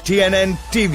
TNN TV।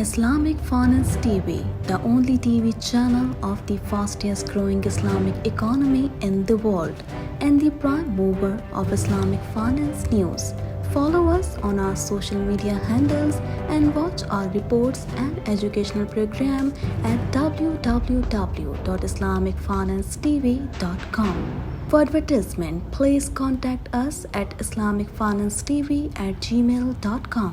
Islamic Finance TV, the only TV channel of the fastest growing Islamic economy in the world and the prime mover of Islamic finance news. Follow us on our social media handles and watch our reports and educational program at www.islamicfinancetv.com. For advertisement, please contact us at islamicfinancetv@gmail.com.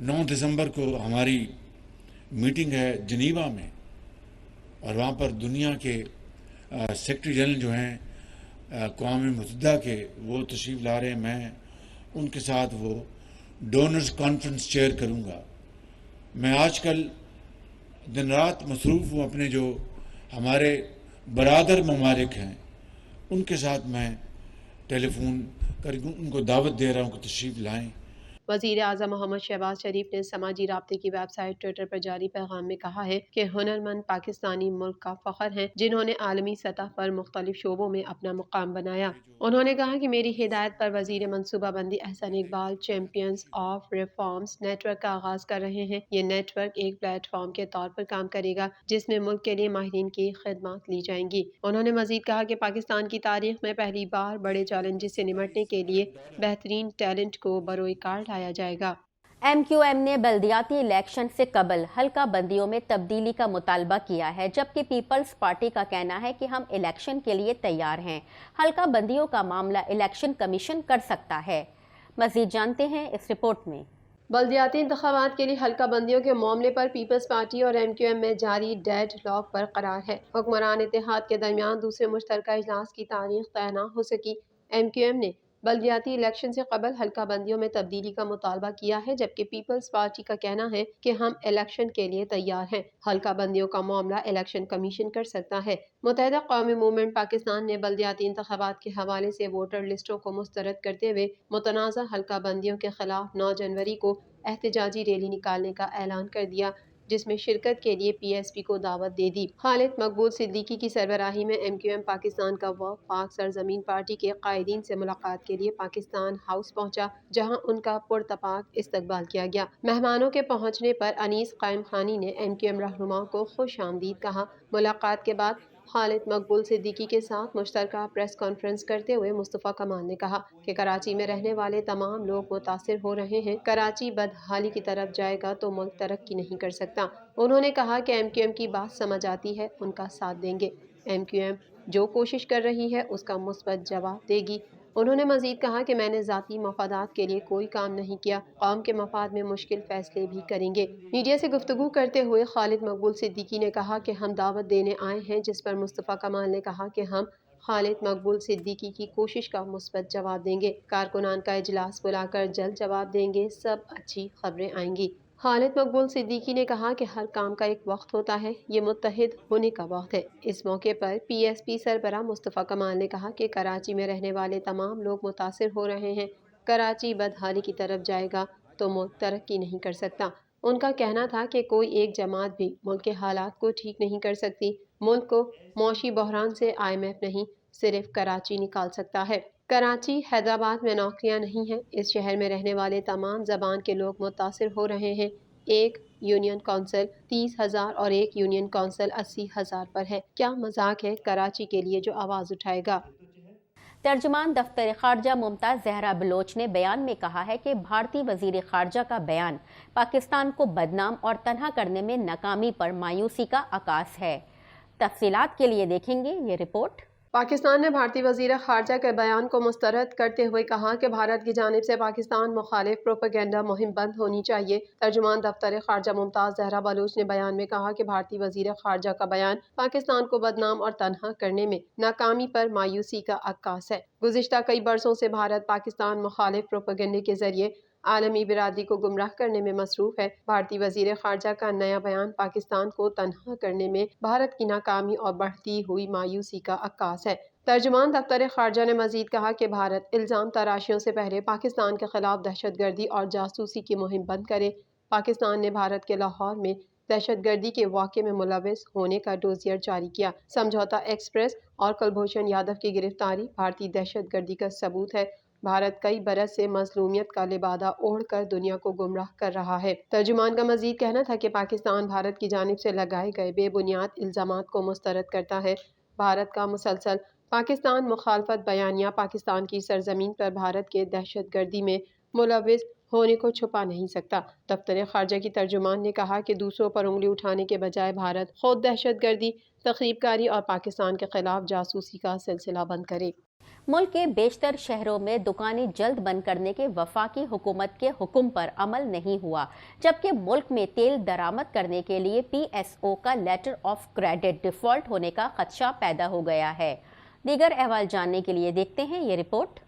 9 دسمبر کو ہماری meeting ہے Geneva میں، اور وہاں پر دنیا کے secretary general جو ہیں اقوام متحدہ کے وہ تشریف لا رہے ہیں. میں ان کے ساتھ وہ ڈونرز کانفرنس چیئر کروں گا. میں آج کل دن رات مصروف ہوں، اپنے جو ہمارے برادر ممالک ہیں ان کے ساتھ میں ٹیلی فون کر ان کو دعوت دے رہا ہوں کہ تشریف لائیں. وزیر اعظم محمد شہباز شریف نے سماجی رابطے کی ویب سائٹ ٹویٹر پر جاری پیغام میں کہا ہے کہ ہنرمند پاکستانی ملک کا فخر ہیں جنہوں نے عالمی سطح پر مختلف شعبوں میں اپنا مقام بنایا. انہوں نے کہا کہ میری ہدایت پر وزیر منصوبہ بندی Ahsan Iqbal champions of reforms network کا آغاز کر رہے ہیں. یہ نیٹ ورک ایک پلیٹ فارم کے طور پر کام کرے گا جس میں ملک کے لیے ماہرین کی خدمات لی جائیں گی. انہوں نے مزید کہا کہ پاکستان کی تاریخ میں پہلی بار بڑے چیلنجز سے نمٹنے کے لیے بہترین ٹیلنٹ کو بروئے کار لایا جائے گا. ایم کیو ایم نے بلدیاتی الیکشن سے قبل حلقہ بندیوں میں تبدیلی کا مطالبہ کیا ہے، جبکہ پیپلز پارٹی کا کہنا ہے کہ ہم الیکشن کے لیے تیار ہیں. حلقہ بندیوں کا معاملہ الیکشن کمیشن کر سکتا ہے. مزید جانتے ہیں اس رپورٹ میں. بلدیاتی انتخابات کے لیے حلقہ بندیوں کے معاملے پر پیپلز پارٹی اور ایم کیو ایم میں جاری ڈیڈ لاک برقرار ہے. حکمران اتحاد کے درمیان دوسرے مشترکہ اجلاس کی تاریخ طے نہ ہو سکی. ایم کیو ایم نے بلدیاتی الیکشن سے قبل حلقہ بندیوں میں تبدیلی کا مطالبہ کیا ہے، جبکہ پیپلز پارٹی کا کہنا ہے کہ ہم الیکشن کے لیے تیار ہیں. حلقہ بندیوں کا معاملہ الیکشن کمیشن کر سکتا ہے. متحدہ قومی موومنٹ پاکستان نے بلدیاتی انتخابات کے حوالے سے ووٹر لسٹوں کو مسترد کرتے ہوئے متنازع حلقہ بندیوں کے خلاف 9 جنوری کو احتجاجی ریلی نکالنے کا اعلان کر دیا، جس میں شرکت کے لیے پی ایس پی کو دعوت دے دی. خالد مقبول صدیقی کی سربراہی میں ایم کیو ایم پاکستان کا وفد پاک سرزمین پارٹی کے قائدین سے ملاقات کے لیے پاکستان ہاؤس پہنچا، جہاں ان کا پرتپاک استقبال کیا گیا. مہمانوں کے پہنچنے پر انیس قائم خانی نے ایم کیو ایم رہنماؤں کو خوش آمدید کہا. ملاقات کے بعد خالد مقبول صدیقی کے ساتھ مشترکہ پریس کانفرنس کرتے ہوئے مصطفیٰ کمال نے کہا کہ کراچی میں رہنے والے تمام لوگ متاثر ہو رہے ہیں. کراچی بدحالی کی طرف جائے گا تو ملک ترقی نہیں کر سکتا. انہوں نے کہا کہ ایم کیو ایم کی بات سمجھ آتی ہے، ان کا ساتھ دیں گے. ایم کیو ایم جو کوشش کر رہی ہے اس کا مثبت جواب دے گی. انہوں نے مزید کہا کہ میں نے ذاتی مفادات کے لیے کوئی کام نہیں کیا، قوم کے مفاد میں مشکل فیصلے بھی کریں گے. میڈیا سے گفتگو کرتے ہوئے خالد مقبول صدیقی نے کہا کہ ہم دعوت دینے آئے ہیں، جس پر مصطفیٰ کمال نے کہا کہ ہم خالد مقبول صدیقی کی کوشش کا مثبت جواب دیں گے. کارکنان کا اجلاس بلا کر جلد جواب دیں گے، سب اچھی خبریں آئیں گی. خالد مقبول صدیقی نے کہا کہ ہر کام کا ایک وقت ہوتا ہے، یہ متحد ہونے کا وقت ہے. اس موقع پر پی ایس پی سربراہ مصطفیٰ کمال نے کہا کہ کراچی میں رہنے والے تمام لوگ متاثر ہو رہے ہیں. کراچی بدحالی کی طرف جائے گا تو ملک ترقی نہیں کر سکتا. ان کا کہنا تھا کہ کوئی ایک جماعت بھی ملک کے حالات کو ٹھیک نہیں کر سکتی. ملک کو معاشی بحران سے آئی ایم ایف نہیں، صرف کراچی نکال سکتا ہے. کراچی حیدرآباد میں نوکریاں نہیں ہیں. اس شہر میں رہنے والے تمام زبان کے لوگ متاثر ہو رہے ہیں. ایک یونین کونسل 30,000 اور ایک یونین کونسل 80,000 پر ہے. کیا مذاق ہے کراچی کے لیے جو آواز اٹھائے گا. ترجمان دفتر خارجہ ممتاز زہرا بلوچ نے بیان میں کہا ہے کہ بھارتی وزیر خارجہ کا بیان پاکستان کو بدنام اور تنہا کرنے میں ناکامی پر مایوسی کا عکاس ہے. تفصیلات کے لیے دیکھیں گے یہ رپورٹ. پاکستان نے بھارتی وزیر خارجہ کے بیان کو مسترد کرتے ہوئے کہا کہ بھارت کی جانب سے پاکستان مخالف پروپیگنڈا مہم بند ہونی چاہیے. ترجمان دفتر خارجہ ممتاز زہرا بلوچ نے بیان میں کہا کہ بھارتی وزیر خارجہ کا بیان پاکستان کو بدنام اور تنہا کرنے میں ناکامی پر مایوسی کا عکاس ہے. گزشتہ کئی برسوں سے بھارت پاکستان مخالف پروپیگنڈے کے ذریعے عالمی برادری کو گمراہ کرنے میں مصروف ہے. بھارتی وزیر خارجہ کا نیا بیان پاکستان کو تنہا کرنے میں بھارت کی ناکامی اور بڑھتی ہوئی مایوسی کا عکاس ہے. ترجمان دفتر خارجہ نے مزید کہا کہ بھارت الزام تراشیوں سے پہلے پاکستان کے خلاف دہشت گردی اور جاسوسی کی مہم بند کرے. پاکستان نے بھارت کے لاہور میں دہشت گردی کے واقعے میں ملوث ہونے کا ڈوزیر جاری کیا. سمجھوتا ایکسپریس اور کلبھوشن یادو کی گرفتاری بھارتی دہشت گردی کا ثبوت ہے. بھارت کئی برس سے مظلومیت کا لبادہ اوڑھ کر دنیا کو گمراہ کر رہا ہے. ترجمان کا مزید کہنا تھا کہ پاکستان بھارت کی جانب سے لگائے گئے بے بنیاد الزامات کو مسترد کرتا ہے. بھارت کا مسلسل پاکستان مخالفت بیانیہ پاکستان کی سرزمین پر بھارت کے دہشت گردی میں ملوث ہونے کو چھپا نہیں سکتا۔ دفتر خارجہ کی ترجمان نے کہا کہ دوسروں پر انگلی اٹھانے کے بجائے بھارت خود دہشت گردی، تخریب کاری اور پاکستان کے خلاف جاسوسی کا سلسلہ بند کرے۔ ملک کے بیشتر شہروں میں دکانیں جلد بند کرنے کے وفاقی حکومت کے حکم پر عمل نہیں ہوا، جبکہ ملک میں تیل درآمد کرنے کے لیے پی ایس او کا لیٹر آف کریڈٹ ڈیفالٹ ہونے کا خدشہ پیدا ہو گیا ہے۔ دیگر احوال جاننے کے لیے دیکھتے ہیں یہ رپورٹ۔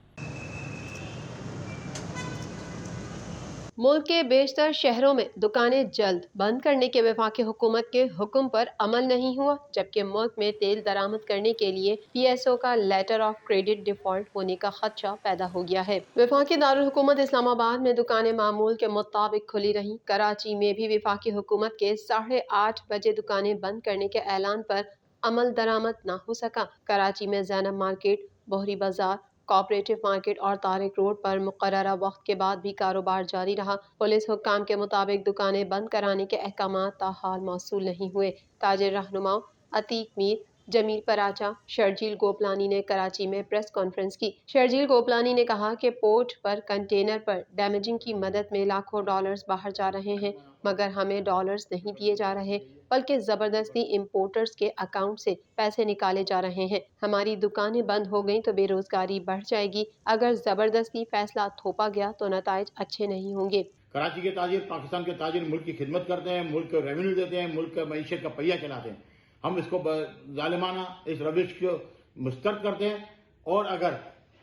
ملک کے بیشتر شہروں میں دکانیں جلد بند کرنے کے وفاقی حکومت کے حکم پر عمل نہیں ہوا، جبکہ ملک میں تیل درآمد کرنے کے لیے پی ایس او کا لیٹر آف کریڈٹ ڈیفالٹ ہونے کا خدشہ پیدا ہو گیا ہے۔ وفاقی دارالحکومت اسلام آباد میں دکانیں معمول کے مطابق کھلی رہیں۔ کراچی میں بھی وفاقی حکومت کے 8:30 بجے دکانیں بند کرنے کے اعلان پر عمل درآمد نہ ہو سکا۔ کراچی میں زینب مارکیٹ، بحری بازار، کوآپریٹو مارکیٹ اور طارق روڈ پر مقررہ وقت کے بعد بھی کاروبار جاری رہا۔ پولیس حکام کے مطابق دکانیں بند کرانے کے احکامات تاحال موصول نہیں ہوئے۔ تاجر رہنماؤں عتیق میر، جمیل پراچا، شرجیل گوپلانی نے کراچی میں پریس کانفرنس کی۔ شرجیل گوپلانی نے کہا کہ پورٹ پر کنٹینر پر ڈیمیجنگ کی مدد میں لاکھوں ڈالرز باہر جا رہے ہیں، مگر ہمیں ڈالرز نہیں دیے جا رہے بلکہ زبردستی امپورٹرز کے اکاؤنٹ سے پیسے نکالے جا رہے ہیں۔ ہماری دکانیں بند ہو گئیں تو بے روزگاری بڑھ جائے گی۔ اگر زبردستی فیصلہ تھوپا گیا تو نتائج اچھے نہیں ہوں گے۔ کراچی کے تاجر، پاکستان کے تاجر ملک کی خدمت کرتے ہیں، ملک کو ریونیو دیتے ہیں، ملک کا معیشت کا پہیہ چلاتے ہیں۔ ہم اس کو ظالمانہ اس روش کو مسترد کرتے ہیں، اور اگر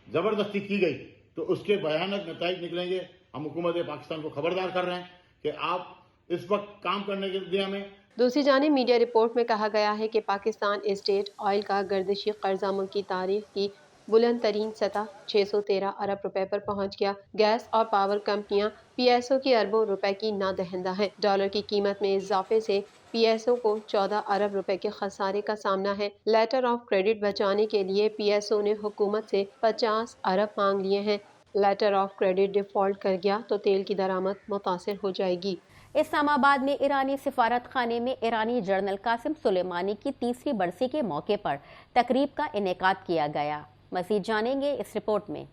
زبردستی کی گئی تو اس کے بھیانک نتائج نکلیں گے۔ ہم حکومت پاکستان کو خبردار کر رہے ہیں کہ آپ اس وقت کام کرنے کے دنیا میں۔ دوسری جانب میڈیا رپورٹ میں کہا گیا ہے کہ پاکستان اسٹیٹ آئل کا گردشی قرضہ ملک کی تاریخ کی بلند ترین سطح 613 ارب روپے پر پہنچ گیا۔ گیس اور پاور کمپنیاں پی ایس او کی اربوں روپے کی نا دہندہ ہیں۔ ڈالر کی قیمت میں اضافے سے پی ایس او کو 14 ارب روپے کے خسارے کا سامنا ہے۔ لیٹر آف کریڈٹ بچانے کے لیے پی ایس او نے حکومت سے 50 ارب مانگ لیے ہیں۔ لیٹر آف کریڈٹ ڈیفالٹ کر گیا تو تیل کی درآمد متاثر ہو جائے گی۔ اسلام آباد میں ایرانی سفارت خانے میں ایرانی جنرل قاسم سلیمانی کی تیسری برسی کے موقع پر تقریب کا انعقاد کیا گیا۔ مزید جانیں گے اس رپورٹ میں۔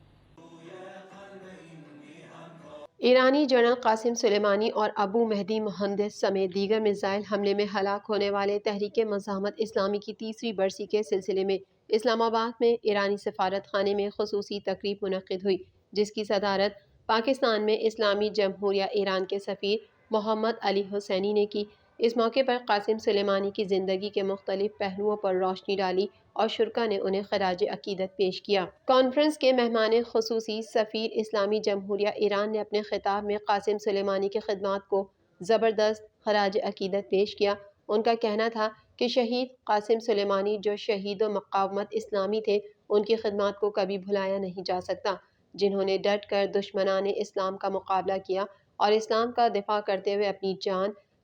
ایرانی جنرل قاسم سلیمانی اور ابو مہدی مہندس سمیت دیگر میزائل حملے میں ہلاک ہونے والے تحریک مزاحمت اسلامی کی تیسری برسی کے سلسلے میں اسلام آباد میں ایرانی سفارت خانے میں خصوصی تقریب منعقد ہوئی، جس کی صدارت پاکستان میں اسلامی جمہوریہ ایران کے سفیر محمد علی حسینی نے کی۔ اس موقع پر قاسم سلیمانی کی زندگی کے مختلف پہلوؤں پر روشنی ڈالی اور شرکاء نے انہیں خراج عقیدت پیش کیا۔ کانفرنس کے مہمان خصوصی سفیر اسلامی جمہوریہ ایران نے اپنے خطاب میں قاسم سلیمانی کی خدمات کو زبردست خراج عقیدت پیش کیا۔ ان کا کہنا تھا کہ شہید قاسم سلیمانی جو شہید و مقاومت اسلامی تھے، ان کی خدمات کو کبھی بھلایا نہیں جا سکتا، جنہوں نے ڈٹ کر دشمنان اسلام کا مقابلہ کیا اور اسلام کا دفاع کرتے ہوئے اپنی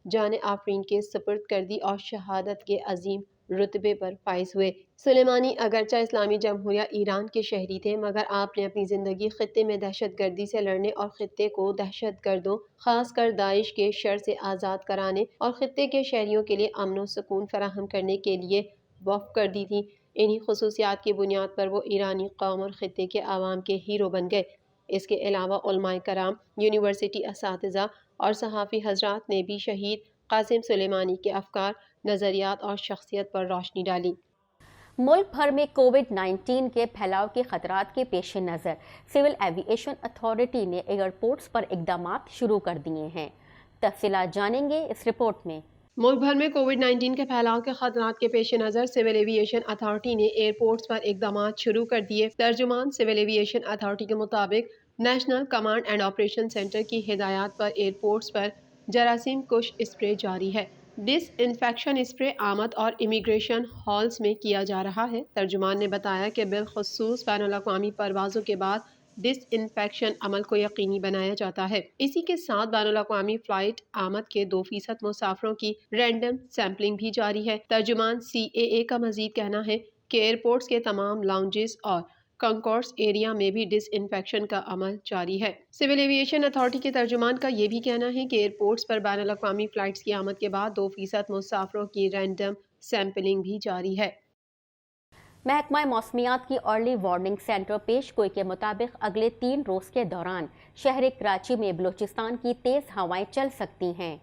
جان آفرین کے سپرد کر دی اور شہادت کے عظیم رتبے پر فائز ہوئے۔ سلیمانی اگرچہ اسلامی جمہوریہ ایران کے شہری تھے، مگر آپ نے اپنی زندگی خطے میں دہشت گردی سے لڑنے اور خطے کو دہشت گردوں، خاص کر داعش کے شر سے آزاد کرانے اور خطے کے شہریوں کے لیے امن و سکون فراہم کرنے کے لیے وقف کر دی تھی۔ انہی خصوصیات کی بنیاد پر وہ ایرانی قوم اور خطے کے عوام کے ہیرو بن گئے۔ اس کے علاوہ علماء کرام، یونیورسٹی اساتذہ اور صحافی حضرات نے بھی شہید قاسم سلیمانی کے افکار، نظریات اور شخصیت پر روشنی ڈالی۔ ملک بھر میں کووڈ-19 کے پھیلاؤ کے خطرات کے پیش نظر سول ایوی ایشن اتھارٹی نے ایئرپورٹس پر اقدامات شروع کر دیے ہیں۔ تفصیلات جانیں گے اس رپورٹ میں۔ ملک بھر میں کووڈ-19 کے پھیلاؤ کے خطرات کے پیش نظر سول ایوی ایشن اتھارٹی نے ایئرپورٹس پر اقدامات شروع کر دیے۔ ترجمان سول ایوی ایشن اتھارٹی کے مطابق national command and operation centre کی ہدایات پر ایئرپورٹس پر جراثیم کش اسپرے جاری ہے۔ ڈس انفیکشن اسپرے آمد اور امیگریشن ہالز میں کیا جا رہا ہے۔ ترجمان نے بتایا کہ بالخصوص بین الاقوامی پروازوں کے بعد ڈس انفیکشن عمل کو یقینی بنایا جاتا ہے۔ اسی کے ساتھ بین الاقوامی فلائٹ آمد کے 2% مسافروں کی رینڈم سیمپلنگ بھی جاری ہے۔ ترجمان CAA کا مزید کہنا ہے کہ ایئرپورٹس کے تمام لاؤنجز اور کنکورس ایریا میں بھی ڈس انفیکشن کا عمل جاری ہے۔ سول ایوی ایشن اتھارٹی کے ترجمان کا یہ بھی کہنا ہے کہ ایئرپورٹس پر بین الاقوامی فلائٹس کی آمد کے بعد 2% مسافروں کی رینڈم سیمپلنگ بھی جاری ہے۔ محکمہ موسمیات کی ارلی وارننگ سینٹر پیش گوئی کے مطابق اگلے 3 روز کے دوران شہر کراچی میں بلوچستان کی تیز ہوائیں چل سکتی ہیں۔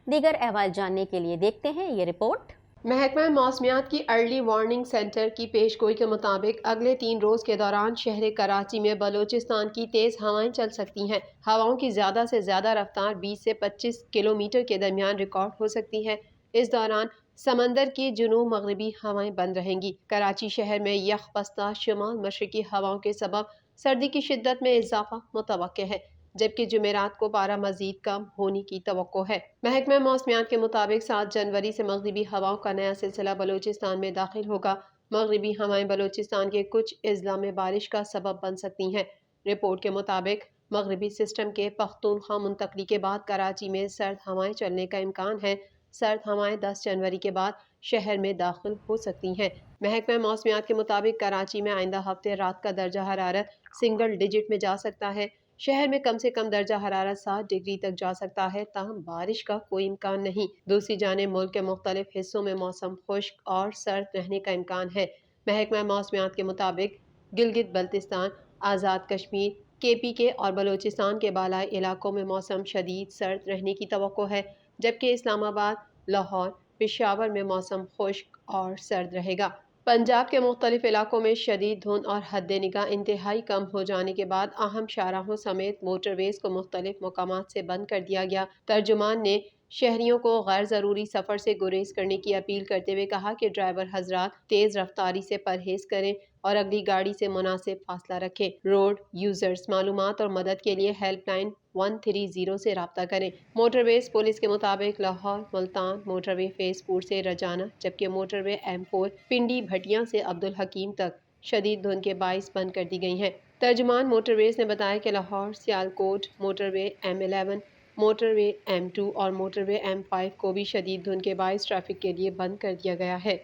دیگر احوال جاننے کے لیے دیکھتے ہیں یہ رپورٹ۔ محکمہ موسمیات کی ارلی وارننگ سینٹر کی پیش گوئی کے مطابق اگلے 3 روز کے دوران شہر کراچی میں بلوچستان کی تیز ہوائیں چل سکتی ہیں۔ ہواؤں کی زیادہ سے زیادہ رفتار 20 سے 25 کلومیٹر کے درمیان ریکارڈ ہو سکتی ہے۔ اس دوران سمندر کی جنوب مغربی ہوائیں بند رہیں گی۔ کراچی شہر میں یخ بستہ شمال مشرقی ہواؤں کے سبب سردی کی شدت میں اضافہ متوقع ہے، جبکہ جمعرات کو پارہ مزید کم ہونے کی توقع ہے۔ محکمہ موسمیات کے مطابق 7 جنوری سے مغربی ہواؤں کا نیا سلسلہ بلوچستان میں داخل ہوگا۔ مغربی ہوائیں بلوچستان کے کچھ اضلاع میں بارش کا سبب بن سکتی ہیں۔ رپورٹ کے مطابق مغربی سسٹم کے پختونخوا منتقلی کے بعد کراچی میں سرد ہوائیں چلنے کا امکان ہے۔ سرد ہوائیں 10 جنوری کے بعد شہر میں داخل ہو سکتی ہیں۔ محکمہ موسمیات کے مطابق کراچی میں آئندہ ہفتے رات کا درجہ حرارت سنگل ڈیجٹ میں جا سکتا ہے۔ شہر میں کم سے کم درجہ حرارت 7 ڈگری تک جا سکتا ہے، تاہم بارش کا کوئی امکان نہیں۔ دوسری جانب ملک کے مختلف حصوں میں موسم خشک اور سرد رہنے کا امکان ہے۔ محکمہ موسمیات کے مطابق گلگت بلتستان، آزاد کشمیر، KPK اور بلوچستان کے بالائی علاقوں میں موسم شدید سرد رہنے کی توقع ہے، جبکہ اسلام آباد، لاہور، پشاور میں موسم خشک اور سرد رہے گا۔ پنجاب کے مختلف علاقوں میں شدید دھند اور حد نگاہ انتہائی کم ہو جانے کے بعد اہم شاہراہوں سمیت موٹر ویز کو مختلف مقامات سے بند کر دیا گیا۔ ترجمان نے شہریوں کو غیر ضروری سفر سے گریز کرنے کی اپیل کرتے ہوئے کہا کہ ڈرائیور حضرات تیز رفتاری سے پرہیز کریں اور اگلی گاڑی سے مناسب فاصلہ رکھیں۔ روڈ یوزرز معلومات اور مدد کے لیے ہیلپ لائن 130 سے رابطہ کریں۔ موٹر ویز پولیس کے مطابق لاہور ملتان موٹر وے فیز 4 سے رجانہ، جبکہ موٹر وے M4 پنڈی بھٹیاں سے عبدالحکیم تک شدید دھند کے باعث بند کر دی گئی ہیں۔ ترجمان موٹر ویز نے بتایا کہ لاہور سیالکوٹ موٹر وے M11، موٹر وے M2 اور موٹر وے M5 کو بھی شدید دھند کے باعث ٹریفک کے لیے بند کر دیا گیا ہے۔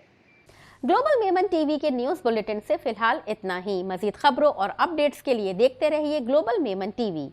گلوبل میمن ٹی وی کے نیوز بلیٹن سے فی الحال اتنا ہی۔ مزید خبروں اور اپ ڈیٹس کے لیے دیکھتے رہیے گلوبل میمن ٹی وی۔